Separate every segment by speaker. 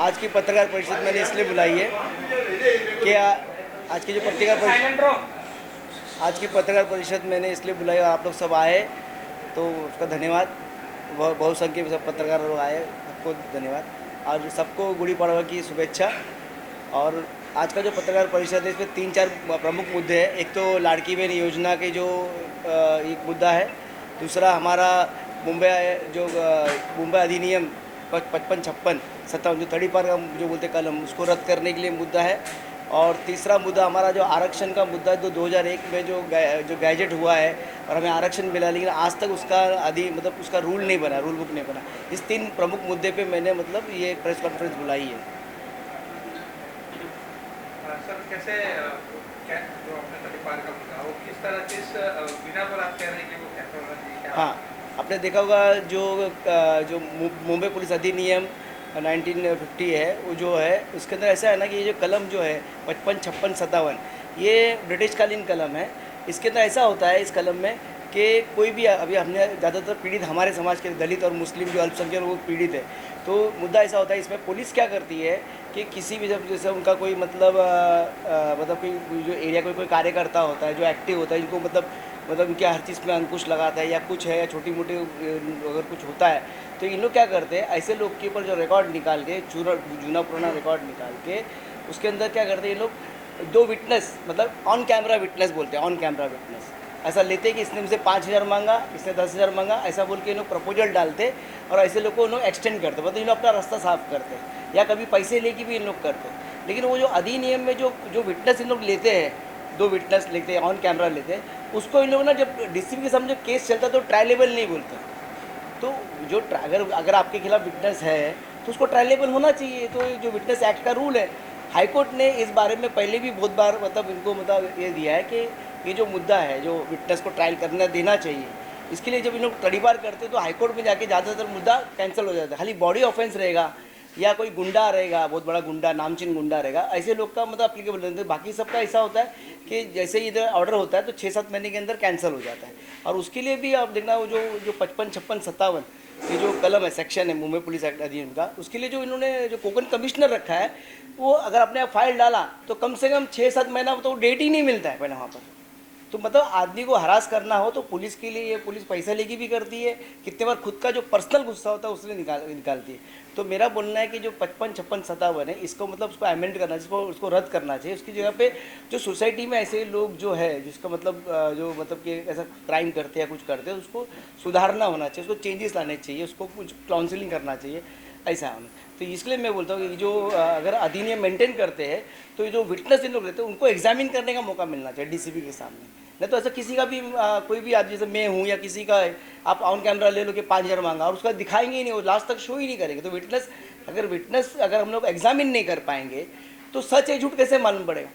Speaker 1: आज की पत्रकार परिषद मैंने इसलिए बुलाई है कि आज की जो आज की पत्रकार परिषद मैंने इसलिए बुलाई और आप लोग सब आए तो उसका धन्यवाद। बहुसंख्यक में सब पत्रकार लोग आए, सबको धन्यवाद और सबको गुड़ी पड़वा की शुभेच्छा। और आज का जो पत्रकार परिषद है इसमें 3-4 प्रमुख मुद्दे हैं। एक तो लाड़की बहन योजना के जो एक मुद्दा है, दूसरा हमारा मुंबई जो मुंबई अधिनियम 55-56-57 जो 30 का जो बोलते कलम उसको रद्द करने के लिए मुद्दा है। और तीसरा मुद्दा हमारा जो आरक्षण का मुद्दा है, जो 2001 में जो गैजेट हुआ है और हमें आरक्षण मिला, लेकिन आज तक उसका मतलब उसका रूल नहीं बना, रूल बुक नहीं बना। इस 3 प्रमुख मुद्दे पे मैंने मतलब ये प्रेस कॉन्फ्रेंस बुलाई है।
Speaker 2: सर कैसे जो आपने 30 का मुद्दा वो किस तरह किस बिना पर आप कह रहे हैं कि वो कैसे होना चाहिए?
Speaker 1: हाँ, आपने देखा होगा जो मुंबई पुलिस अधिनियम 1950 है, वो जो है उसके अंदर ऐसा है ना कि ये जो कलम जो है 55-56-57 ये ब्रिटिशकालीन कलम है। इसके अंदर ऐसा होता है इस कलम में कि कोई भी अभी हमने ज़्यादातर पीड़ित हमारे समाज के दलित और मुस्लिम जो अल्पसंख्यक लोग पीड़ित है, तो मुद्दा ऐसा होता है इसमें पुलिस क्या करती है कि किसी भी जब जैसे उनका कोई मतलब कोई जो एरिया कोई कार्यकर्ता होता है जो एक्टिव होता है, इनको मतलब उनके हर चीज़ में अंकुश लगाता है या कुछ है या छोटी मोटी अगर कुछ होता है तो इन लोग क्या करते हैं, ऐसे लोग के ऊपर जो रिकॉर्ड निकाल के जूना पुराना रिकॉर्ड निकाल के उसके अंदर क्या करते हैं ये लोग 2 विटनेस मतलब ऑन कैमरा विटनेस बोलते हैं, ऑन कैमरा विटनेस ऐसा लेते हैं कि इसने मुझसे 5,000 मांगा, इसने 10,000 मांगा, ऐसा बोल के इन लोग प्रपोजल डालते और ऐसे लोग को इन लोग एक्सटेंड करते, मतलब इन लोग अपना रास्ता साफ करते या कभी पैसे लेके भी इन लोग करते। लेकिन वो जो अधिनियम में जो विटनेस इन लोग लेते हैं, 2 विटनेस लेते हैं, ऑन कैमरा लेते हैं, उसको इन लोगों ने जब डीसीपी के सामने केस चलता है तो ट्रायलेबल नहीं बोलते। तो जो अगर आपके खिलाफ विटनेस है तो उसको ट्रायलेबल होना चाहिए। तो जो विटनेस एक्ट का रूल है, हाईकोर्ट ने इस बारे में पहले भी बहुत बार मतलब इनको मतलब ये दिया है कि ये जो मुद्दा है जो विटनेस को ट्रायल करना देना चाहिए, इसके लिए जब इन लोग तड़ीबार करते तो हाईकोर्ट में जाके ज़्यादातर मुद्दा कैंसिल हो जाता है। खाली बॉडी ऑफेंस रहेगा या कोई गुंडा रहेगा, बहुत बड़ा गुंडा, नामचीन गुंडा रहेगा, ऐसे लोग का मतलब अप्लीकेबल रहता है। बाकी सबका ऐसा होता है कि जैसे ही इधर ऑर्डर होता है तो 6-7 महीने के अंदर कैंसिल हो जाता है। और उसके लिए भी आप देखना वो जो 55-56-57 ये जो कलम है, सेक्शन है मुंबई पुलिस एक्ट अधिनियम का, उसके लिए जो इन्होंने जो कोकन कमिश्नर रखा है, वो अगर आपने फाइल डाला तो कम से कम 6-7 महीना तो डेट ही नहीं मिलता है पहले वहाँ पर। तो मतलब आदमी को हरास करना हो तो पुलिस के लिए, ये पुलिस पैसा लेके भी करती है, कितने बार खुद का जो पर्सनल गुस्सा होता है उसने निकालती है। तो मेरा बोलना है कि जो 55-56-57 है इसको मतलब उसको अमेंड करना चाहिए, उसको रद्द करना चाहिए। उसकी जगह पे जो सोसाइटी में ऐसे लोग जो है जिसका मतलब जो मतलब कि ऐसा क्राइम करते हैं कुछ करते हैं, उसको सुधारना होना चाहिए, उसको चेंजेस लाने चाहिए, उसको कुछ काउंसलिंग करना चाहिए, ऐसा है। तो इसलिए मैं बोलता हूँ कि जो अगर अधिनियम मेंटेन करते हैं तो ये जो विटनेस इन लोग रहते हैं उनको एग्जामिन करने का मौका मिलना चाहिए डीसीपी के सामने। नहीं तो ऐसा किसी का भी कोई भी आदमी, जैसे मैं हूँ या किसी का है, आप ऑन कैमरा ले लो कि 5,000 मांगा और उसका दिखाएंगे ही नहीं, वो लास्ट तक शो ही नहीं करेंगे। तो विटनेस अगर हम लोग एग्जामिन नहीं कर पाएंगे तो सच है झूठ कैसे मालूम पड़ेगा।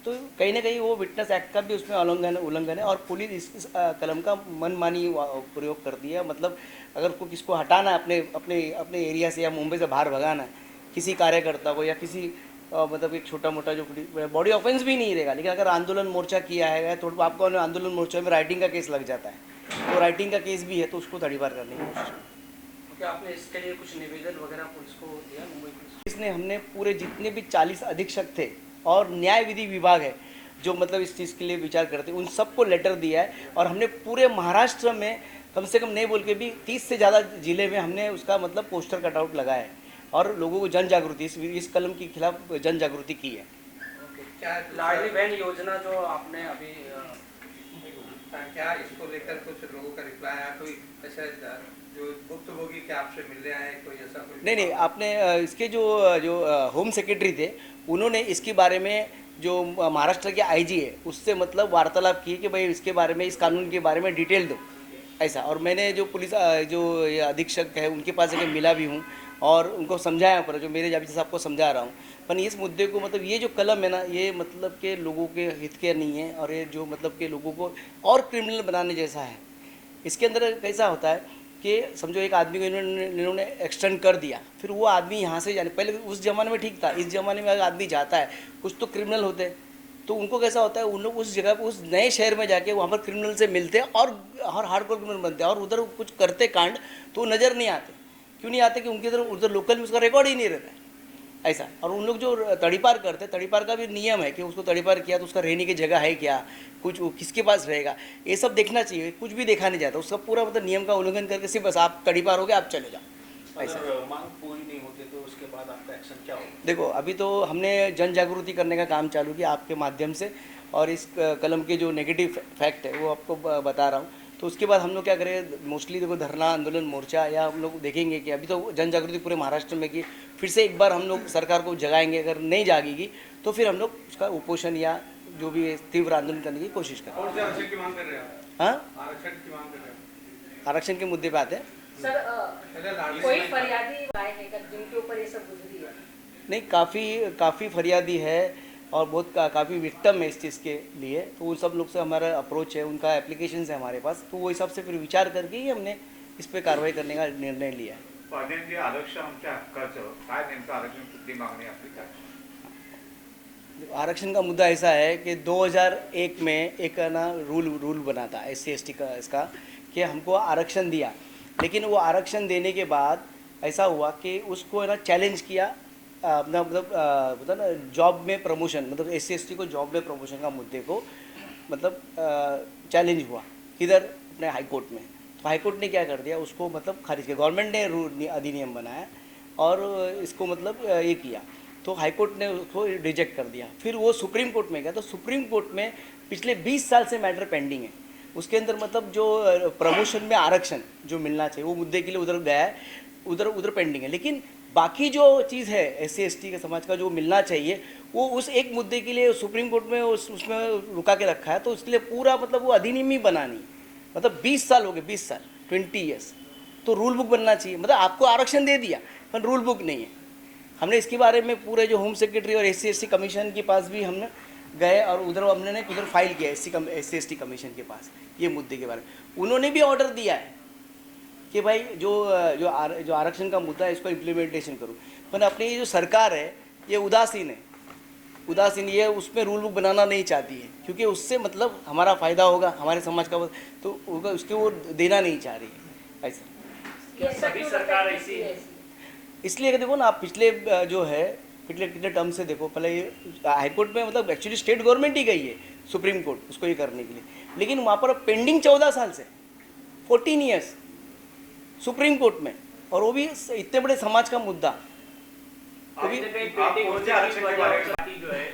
Speaker 1: तो कहीं ना कहीं वो विटनेस एक्ट का भी उसमें उल्लंघन है और पुलिस इस कलम का मनमानी प्रयोग करती है। मतलब अगर को किसको हटाना है अपने अपने अपने एरिया से या मुंबई से बाहर भगाना है किसी कार्यकर्ता को या किसी मतलब एक छोटा मोटा जो बॉडी ऑफेंस भी नहीं रहेगा, लेकिन अगर आंदोलन मोर्चा किया है तो आपको आंदोलन मोर्चा में राइटिंग का केस लग जाता है, तो राइटिंग का केस भी है तो उसको तड़ीपार करने की कोशिश।
Speaker 3: क्या आपने इसके लिए कुछ निवेदन वगैरह पुलिस को दिया? मुंबई पुलिस
Speaker 1: ने हमने पूरे जितने भी 40 अधीक्षक थे और न्याय विधि विभाग है जो मतलब इस चीज़ के लिए विचार करते हैं, उन सबको लेटर दिया है। और हमने पूरे महाराष्ट्र में कम से कम नहीं बोल के भी 30 से ज़्यादा ज़िले में हमने उसका मतलब पोस्टर कटआउट लगाया है और लोगों को जन जागृति इस कलम के खिलाफ जन जागृति की है।
Speaker 2: क्या
Speaker 3: लाडली बहन योजना जो आपने अभी
Speaker 2: क्या इसको लेकर कुछ लोगों का रिप्लाई आया? कोई ऐसा जो भुक्तभोगी क्या आपसे मिल रहा है, कोई ऐसा कोई?
Speaker 1: नहीं, आपने इसके जो होम सेक्रेटरी थे उन्होंने इसके बारे में जो महाराष्ट्र के आईजी है उससे मतलब वार्तालाप की कि भाई इसके बारे में, इस कानून के बारे में डिटेल दो, ऐसा। और मैंने जो पुलिस जो ये अधीक्षक है उनके पास जाके मिला भी हूँ और उनको समझाया पर जो मेरे जाबी साहब को समझा रहा हूँ। पर इस मुद्दे को मतलब ये जो कलम है ना, ये मतलब के लोगों के हित के नहीं है और ये जो मतलब के लोगों को और क्रिमिनल बनाने जैसा है। इसके अंदर कैसा होता है कि समझो एक आदमी को इन्होंने एक्सटेंड कर दिया, फिर वो आदमी यहाँ से जाने, पहले उस ज़माने में ठीक था, इस ज़माने में अगर आदमी जाता है कुछ तो क्रिमिनल होते हैं तो उनको कैसा होता है, उन लोग उस जगह उस नए शहर में जाके वहाँ पर क्रिमिनल से मिलते हैं और हार्डकोर क्रिमिनल बनते हैं और उधर कुछ करते कांड तो नज़र नहीं आते। क्यों नहीं आते कि उनके उधर लोकल में उसका रिकॉर्ड ही नहीं रहता है। ऐसा। और उन लोग जो तड़ीपार करते, तड़ीपार का भी नियम है कि उसको तड़ीपार किया तो उसका रहने की जगह है क्या, कुछ वो किसके पास रहेगा, ये सब देखना चाहिए। कुछ भी देखा नहीं जाता, उसका पूरा मतलब नियम का उल्लंघन करके सिर्फ बस आप तड़ीपार हो गए, आप चले जाओ ऐसा।
Speaker 3: अगर मांग पूरी नहीं होती तो उसके बाद आपका एक्शन क्या होगा?
Speaker 1: देखो अभी तो हमने जन जागृति करने का काम चालू किया आपके माध्यम से, और इस कलम के जो नेगेटिव फैक्ट है वो आपको बता रहा हूँ। तो उसके बाद हम लोग क्या करें, मोस्टली देखो धरना आंदोलन मोर्चा, या हम लोग देखेंगे कि अभी तो जन जागृति पूरे महाराष्ट्र में की, फिर से एक बार हम लोग सरकार को जगाएंगे। अगर नहीं जागेगी तो फिर हम लोग उसका उपोषण या जो भी है तीव्र आंदोलन करने की कोशिश करें।
Speaker 2: और जो आरक्षण की मांग कर रहे हैं,
Speaker 1: हाँ,
Speaker 2: आरक्षण की मांग कर रहे हैं।
Speaker 1: आरक्षण के मुद्दे पे आते हैं।
Speaker 4: सर
Speaker 2: पहले लाडली
Speaker 4: कोई
Speaker 2: बहन-
Speaker 4: फरियादी आए हैं क्या जिनके ऊपर ये सब गुजरी है?
Speaker 1: नहीं, काफ़ी फरियादी है और बहुत काफ़ी विक्टिम है इस चीज़ के लिए। तो उन सब लोग से हमारा अप्रोच है, उनका एप्लीकेशन है हमारे पास, तो वो हिसाब से फिर विचार करके ही हमने इस पर कार्रवाई करने का निर्णय लिया है।
Speaker 5: पाटील जे आरक्षण आमच्या हक्काचं काय नेमकं आरक्षण कुठली मागणी आपली काय?
Speaker 1: आरक्षण का मुद्दा ऐसा है कि 2001 में एक ना रूल बना था SC ST का, इसका कि हमको आरक्षण दिया, लेकिन वो आरक्षण देने के बाद ऐसा हुआ कि उसको है ना चैलेंज किया अपना मतलब ना जॉब में प्रमोशन, मतलब SC ST को जॉब में प्रमोशन का मुद्दे को मतलब चैलेंज हुआ किधर, अपने हाई कोर्ट में। तो हाई कोर्ट ने क्या कर दिया, उसको मतलब खारिज किया। गवर्नमेंट ने रूल अधिनियम बनाया और इसको मतलब ये किया, तो हाई कोर्ट ने उसको रिजेक्ट कर दिया। फिर वो सुप्रीम कोर्ट में गया, तो सुप्रीम कोर्ट में पिछले 20 साल से मैटर पेंडिंग है। उसके अंदर मतलब जो प्रमोशन में आरक्षण जो मिलना चाहिए वो मुद्दे के लिए उधर गया है, उधर पेंडिंग है। लेकिन बाकी जो चीज़ है SC ST के समाज का जो मिलना चाहिए वो उस एक मुद्दे के लिए सुप्रीम कोर्ट में उसमें रुका के रखा है। तो इसलिए पूरा मतलब वो अधिनियम ही बना नहीं, मतलब 20 साल हो गए, 20 साल 20 ईयर्स। तो रूल बुक बनना चाहिए, मतलब आपको आरक्षण दे दिया पर रूल बुक नहीं है। हमने इसके बारे में पूरे जो होम सेक्रेटरी और SC ST कमीशन के पास भी हमने गए और उधर हमने उधर फाइल किया SC ST कमीशन के पास ये मुद्दे के बारे में। उन्होंने भी ऑर्डर दिया है कि भाई जो आरक्षण का मुद्दा है इसको इम्प्लीमेंटेशन करो, पर अपनी ये जो सरकार है ये उदासीन है, ये उसमें रूल बुक बनाना नहीं चाहती है, क्योंकि उससे मतलब हमारा फ़ायदा होगा, हमारे समाज का, तो उसके वो देना नहीं चाह रही है ऐसा।
Speaker 4: क्या सभी सरकार ऐसी है?
Speaker 1: इसलिए कि देखो ना आप पिछले जो है पिछले कितने टर्म से देखो, पहले ये हाईकोर्ट में मतलब एक्चुअली स्टेट गवर्नमेंट ही गई है सुप्रीम कोर्ट उसको ये करने के लिए, लेकिन वहाँ पर पेंडिंग 14 साल से 14 ईयर्स सुप्रीम कोर्ट में, और वो भी इतने बड़े समाज का मुद्दा। वो भी
Speaker 5: पेंडिंग होने आरक्षण के बारे में
Speaker 3: जो है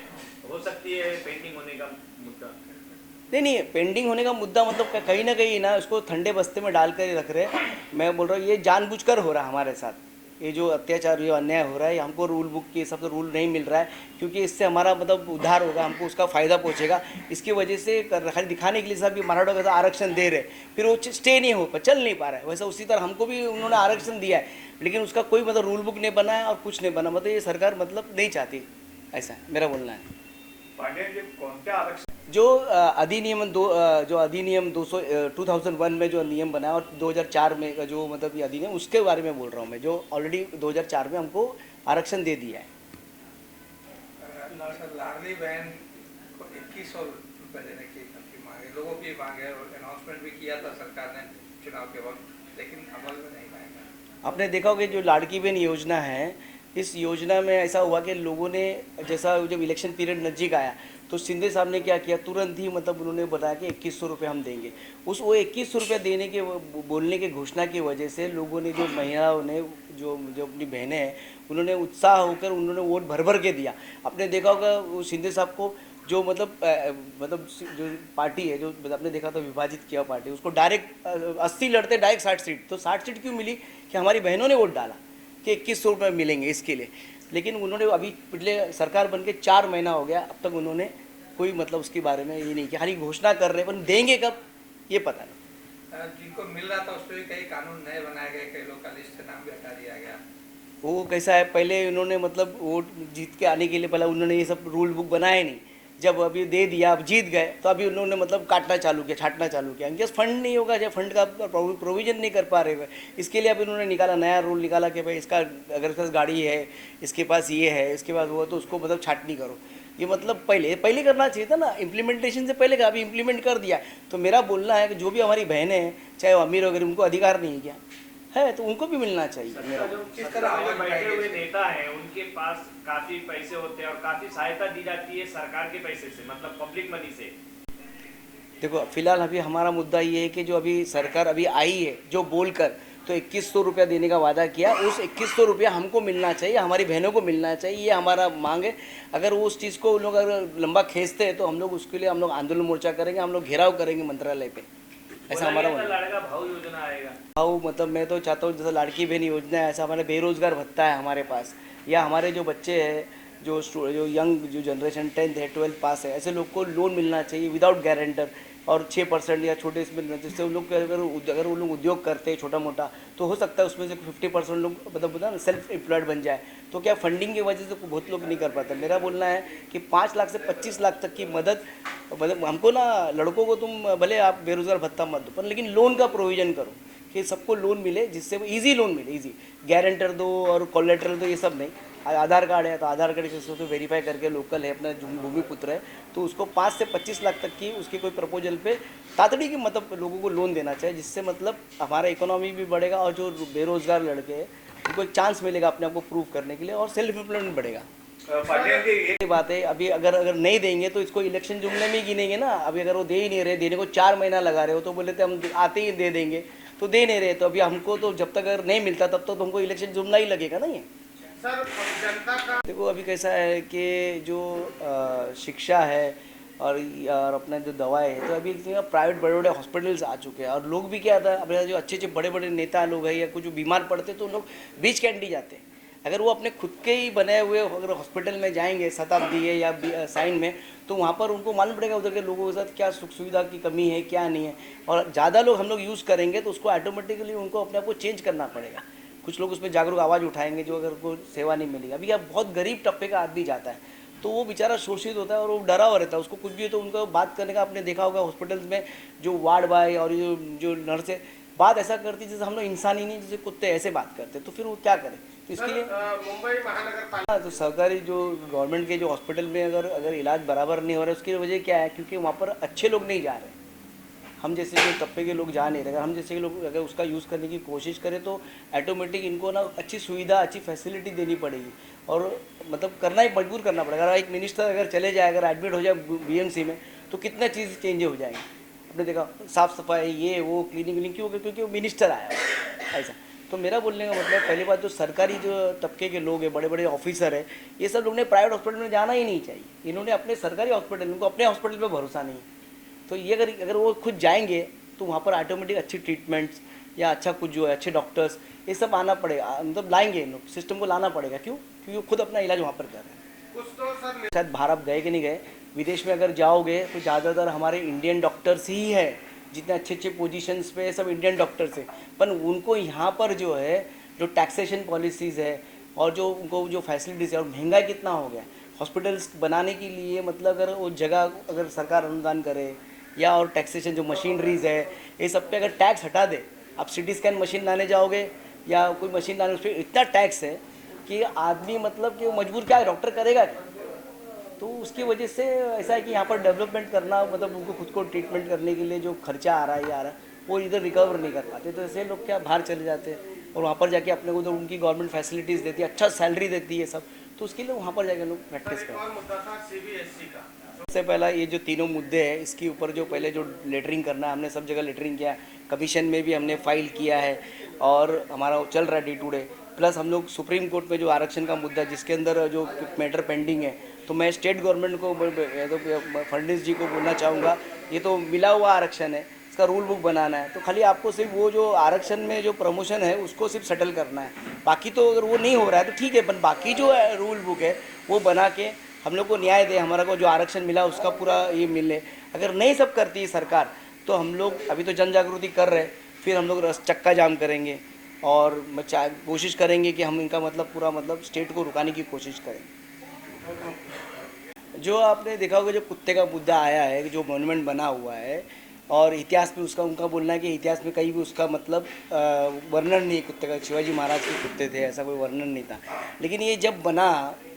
Speaker 3: हो सकती है पेंडिंग होने का मुद्दा।
Speaker 1: नहीं, पेंडिंग होने का मुद्दा मतलब कहीं ना कहीं ना उसको ठंडे बस्ते में डाल कर ही रख रहे हैं। मैं बोल रहा हूँ ये जानबूझकर हो रहा है हमारे साथ, ये जो अत्याचार जो अन्याय हो रहा है, हमको रूल बुक के सब रूल नहीं मिल रहा है, क्योंकि इससे हमारा मतलब उद्धार होगा, हमको उसका फ़ायदा पहुंचेगा। इसकी वजह से खाली दिखाने के लिए सब मराठा का आरक्षण दे रहे, फिर वो स्टे नहीं हो चल नहीं पा रहा है। वैसा उसी तरह हमको भी उन्होंने आरक्षण दिया है, लेकिन उसका कोई मतलब रूल बुक नहीं बना है और कुछ नहीं बना, मतलब ये सरकार मतलब नहीं चाहती, ऐसा मेरा बोलना है।
Speaker 5: पाटील जे कोणत्या आरक्षण
Speaker 1: जो अधिनियम 2001 में जो नियम बनाया और 2004 में का जो मतलब ये अधिनियम, उसके बारे में बोल रहा हूँ मैं, जो ऑलरेडी 2004 में हमको आरक्षण दे दिया है।
Speaker 2: सर लाडली बहन को 2100 रुपये देने की आपकी मांग है, लोगों की मांग है, और अनाउंसमेंट भी किया था सरकार ने चुनाव के वक्त, लेकिन अमल में नहीं लाएगा।
Speaker 1: आपने देखा होगा कि जो लाड़की बहन योजना है, इस योजना में ऐसा हुआ कि लोगों ने जैसा जब इलेक्शन पीरियड नज़दीक आया तो शिंदे साहब ने क्या किया, तुरंत ही मतलब उन्होंने बताया कि 2100 रुपये हम देंगे। वो 2100 रुपये देने के बोलने के घोषणा की वजह से लोगों ने, जो महिलाओं ने, जो अपनी बहनें हैं, उन्होंने उत्साह होकर उन्होंने वोट भर के दिया। आपने देखा होगा वो शिंदे साहब को जो मतलब जो पार्टी है, जो आपने देखा था विभाजित किया पार्टी, उसको डायरेक्ट 80 लड़ते डायरेक्ट 60 सीट, तो 60 सीट क्यों मिली कि हमारी बहनों ने वोट डाला कि 2100 रुपये मिलेंगे इसके लिए। लेकिन उन्होंने अभी पिछले सरकार बन के 4 महीना हो गया, अब तक उन्होंने कोई मतलब उसके बारे में ये नहीं किया, खाली घोषणा कर रहे, पर देंगे कब ये पता नहीं।
Speaker 2: जिनको मिल रहा था उस पर भी कई कानून नए बनाए गए, कई लोग का लिस्ट से नाम भी हटा दिया गया।
Speaker 1: वो कैसा है, पहले उन्होंने मतलब वोट जीत के आने के लिए पहले उन्होंने ये सब रूल बुक बनाए नहीं, जब अभी दे दिया, अब जीत गए, तो अभी उन्होंने मतलब काटना चालू किया, छाटना चालू किया। इनके पास फंड नहीं होगा, जब फंड का प्रोविजन नहीं कर पा रहे, इसके लिए अभी उन्होंने निकाला नया रूल निकाला कि भाई इसका अगर इसके पास गाड़ी है, इसके पास ये है, इसके पास वो, तो उसको मतलब छाटनी करो। ये मतलब पहले करना चाहिए था ना, इम्प्लीमेंटेशन से पहले का, अभी इम्प्लीमेंट कर दिया। तो मेरा बोलना है कि जो भी हमारी बहनें हैं, चाहे वो अमीर वगैरह, उनको अधिकार नहीं है क्या, है तो उनको भी मिलना चाहिए मेरा।
Speaker 5: किस तरह जो बैठे हुए नेता हैं उनके पास काफी पैसे होते हैं और काफी सहायता दी जाती है सरकार के पैसे से, मतलब पब्लिक मनी से।
Speaker 1: देखो फिलहाल अभी हमारा मुद्दा ये है कि जो अभी सरकार अभी आई है जो बोलकर तो 2100 रुपया देने का वादा किया, उस 2100 रुपया हमको मिलना चाहिए, हमारी बहनों को मिलना चाहिए, ये हमारा मांग है। अगर वो उस चीज़ को उन लोग अगर लंबा खींचते हैं तो हम लोग उसके लिए हम लोग आंदोलन मोर्चा करेंगे, हम लोग घेराव करेंगे मंत्रालय पे, ऐसा हमारा
Speaker 5: लड़का भाव योजना आएगा।
Speaker 1: भाव मतलब मैं तो चाहता हूँ जैसा लाड़की बहन योजना है ऐसा हमारे बेरोजगार भत्ता है हमारे पास, या हमारे जो बच्चे हैं जो यंग जो जनरेशन 10th है 12th पास है ऐसे लोग को लोन मिलना चाहिए विदाउट गारंटर, और 6% या छोटे इसमें जिससे उन लोग अगर वो लोग उद्योग करते हैं छोटा मोटा तो हो सकता है उसमें से 50% लोग मतलब ना सेल्फ एम्प्लॉयड बन जाए। तो क्या फंडिंग की वजह से बहुत लोग नहीं कर पाते। मेरा बोलना है कि 5 लाख से 25 लाख तक की मदद, मतलब हमको ना लड़कों को तुम भले आप बेरोजगार भत्ता मत दो पर लेकिन लोन का प्रोविज़न करो कि सबको लोन मिले, जिससे वो ईजी लोन मिले, ईजी गारंटर दो और कोलेटरल दो, ये सब नहीं। आधार कार्ड है तो आधार कार्ड से तो वेरीफाई करके लोकल है अपना जो भूमिपुत्र है तो उसको 5 से 25 लाख तक की उसके कोई प्रपोजल पे तातड़ी की मतलब लोगों को लोन देना चाहिए, जिससे मतलब हमारा इकोनॉमी भी बढ़ेगा और जो बेरोजगार लड़के हैं उनको एक चांस मिलेगा अपने आप को प्रूव करने के लिए और सेल्फ एम्प्लॉयमेंट बढ़ेगा। ये बात है अभी अगर नहीं देंगे तो इसको इलेक्शन जुमले में ही गिनेंगे ना। अभी अगर वो दे ही नहीं रहे, देने को 4 महीना लगा रहे हो तो बोले थे हम आते ही दे देंगे, तो दे नहीं रहे। तो अभी हमको तो जब तक अगर नहीं मिलता तब तक तो हमको इलेक्शन जुमला ही लगेगा ना ये।
Speaker 2: सर जनता का
Speaker 1: देखो अभी कैसा है कि जो शिक्षा है और अपना जो दवाएं है तो अभी प्राइवेट बड़े बड़े हॉस्पिटल्स आ चुके हैं और लोग भी क्या था अपने जो अच्छे अच्छे बड़े बड़े नेता लोग हैं या कुछ जो बीमार पड़ते तो लोग बीच कैंडी जाते हैं। अगर वो अपने खुद के ही बने हुए अगर हॉस्पिटल में जाएंगे शताब्दी है या साइन में तो वहाँ पर उनको मालूम पड़ेगा उधर के लोगों के साथ क्या सुख सुविधा की कमी है क्या नहीं है, और ज़्यादा लोग हम लोग यूज़ करेंगे तो उसको ऑटोमेटिकली उनको अपने आप को चेंज करना पड़ेगा। कुछ लोग उसमें जागरूक आवाज़ उठाएंगे जो अगर को सेवा नहीं मिलेगी। अभी आप बहुत गरीब टप्पे का आदमी जाता है तो वो बेचारा शोषित होता है और वो डरा हुआ रहता है, उसको कुछ भी है तो उनको बात करने का आपने देखा होगा हॉस्पिटल्स में जो वार्ड बॉय और जो नर्स है बात ऐसा करती जैसे हम लोग इंसान ही नहीं, जैसे कुत्ते ऐसे बात करते तो फिर वो क्या करें। तो इसके लिए
Speaker 2: मुंबई महानगर पालिका
Speaker 1: तो सरकारी जो गवर्नमेंट के जो हॉस्पिटल में अगर इलाज बराबर नहीं हो रहा है उसकी वजह क्या है, क्योंकि वहाँ पर अच्छे लोग नहीं जा रहे, हम जैसे जो तबके के लोग जा नहीं रहे। अगर हम जैसे के लोग अगर उसका यूज़ करने की कोशिश करें तो ऑटोमेटिक इनको ना अच्छी सुविधा अच्छी फैसिलिटी देनी पड़ेगी और मतलब करना ही मजबूर करना पड़ेगा। अगर एक मिनिस्टर अगर चले जाए अगर एडमिट हो जाए बीएमसी में तो कितना चीज़ चेंज हो जाएंगी। आपने देखा साफ़ सफाई ये वो क्लीनिंग व्लिनिंग क्यों, क्योंकि वो मिनिस्टर आया ऐसा। तो मेरा बोलने का मतलब पहली बात जो सरकारी जो तबके के लोग हैं बड़े बड़े ऑफिसर है ये सब लोग ने प्राइवेट हॉस्पिटल में जाना ही नहीं चाहिए। इन्होंने अपने सरकारी हॉस्पिटल उनको अपने हॉस्पिटल पर भरोसा नहीं है तो ये अगर वो खुद जाएंगे तो वहाँ पर ऑटोमेटिक अच्छी ट्रीटमेंट्स या अच्छा कुछ जो है अच्छे डॉक्टर्स ये सब आना पड़ेगा, मतलब लाएंगे इन लोग सिस्टम को लाना पड़ेगा। क्यों? क्योंकि वो खुद अपना इलाज वहाँ पर कर रहे हैं।
Speaker 2: कुछ तो सर
Speaker 1: शायद बाहर आप गए कि नहीं गए, विदेश में अगर जाओगे तो ज़्यादातर हमारे इंडियन डॉक्टर्स ही है, जितने अच्छे अच्छे पोजीशंस पे सब इंडियन डॉक्टर्स हैं। पर उनको यहाँ पर जो है जो टैक्सेशन पॉलिसीज़ है और जो उनको जो फैसिलिटीज़ है और महंगाई कितना हो गया हॉस्पिटल्स बनाने के लिए, मतलब अगर वो जगह अगर सरकार अनुदान करे या और टैक्सेशन जो मशीनरीज है ये सब पे अगर टैक्स हटा दे, आप सिटी स्कैन मशीन लाने जाओगे या कोई मशीन लाने उस पर इतना टैक्स है कि आदमी मतलब कि वो मजबूर क्या है, डॉक्टर करेगा क्या। तो उसकी वजह से ऐसा है कि यहाँ पर डेवलपमेंट करना मतलब उनको खुद को ट्रीटमेंट करने के लिए जो खर्चा आ रहा है या आ रहा है वो इधर रिकवर नहीं कर पाते, तो ऐसे लोग क्या बाहर चले जाते हैं और वहाँ पर जाके अपने को तो उनकी गवर्नमेंट फैसिलिटीज़ देती है, अच्छा सैलरी देती है सब, तो उसके लिए वहाँ पर जाके लोग प्रैक्टिस करते हैं।
Speaker 2: और मुद्दा था सीबीएसई का।
Speaker 1: सबसे पहला ये जो तीनों मुद्दे हैं इसके ऊपर जो पहले जो लेटरिंग करना है हमने सब जगह लेटरिंग किया, कमीशन में भी हमने फाइल किया है और हमारा चल रहा है डे टू डे। प्लस हम लोग सुप्रीम कोर्ट में जो आरक्षण का मुद्दा जिसके अंदर जो मैटर पेंडिंग है तो मैं स्टेट गवर्नमेंट को तो फडणवीस जी को बोलना चाहूँगा ये तो मिला हुआ आरक्षण है, इसका रूल बुक बनाना है। तो खाली आपको सिर्फ वो जो आरक्षण में जो प्रमोशन है उसको सिर्फ सेटल करना है, बाकी तो अगर वो नहीं हो रहा है तो ठीक है, पर बाकी जो रूल बुक है वो बना के हम लोग को न्याय दे, हमारा को जो आरक्षण मिला उसका पूरा ये मिले। अगर नहीं सब करती है सरकार तो हम लोग अभी तो जन जागृति कर रहे हैं, फिर हम लोग चक्का जाम करेंगे और कोशिश करेंगे कि हम इनका मतलब पूरा मतलब स्टेट को रुकाने की कोशिश करें। जो आपने देखा होगा जो कुत्ते का मुद्दा आया है, जो मॉन्यूमेंट बना हुआ है और इतिहास में उसका उनका बोलना है कि इतिहास में कहीं भी उसका मतलब वर्णन नहीं कुत्ते का, शिवाजी महाराज के कुत्ते थे ऐसा कोई वर्णन नहीं था। लेकिन ये जब बना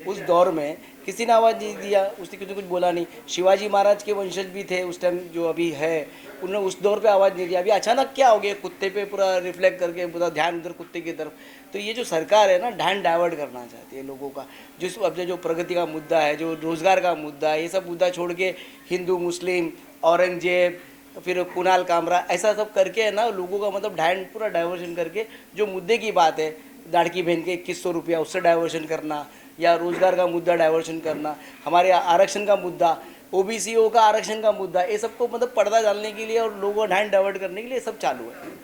Speaker 1: उस दौर में किसी ने आवाज़ नहीं दिया, उसने किसी कुछ बोला नहीं। शिवाजी महाराज के वंशज भी थे उस टाइम जो अभी है, उन्होंने उस दौर पे आवाज़ नहीं दिया। अभी अचानक क्या हो गया, कुत्ते पे पूरा रिफ्लेक्ट करके पूरा ध्यान उधर कुत्ते की तरफ। तो ये जो सरकार है ना, ध्यान डाइवर्ट करना चाहती है लोगों का। अपने जो प्रगति का मुद्दा है, जो रोज़गार का मुद्दा है, ये सब मुद्दा छोड़ के हिंदू मुस्लिम, औरंगजेब, फिर कुणाल कामरा, ऐसा सब करके है ना लोगों का मतलब ध्यान पूरा डाइवर्शन करके जो मुद्दे की बात है, लाड़की बहन के 2100 रुपया, उससे डाइवर्शन करना, या रोज़गार का मुद्दा डाइवर्शन करना, हमारे आरक्षण का मुद्दा, ओबीसीओ का आरक्षण का मुद्दा, ये सबको मतलब पर्दा डालने के लिए और लोगों का ध्यान डाइवर्ट करने के लिए सब चालू है।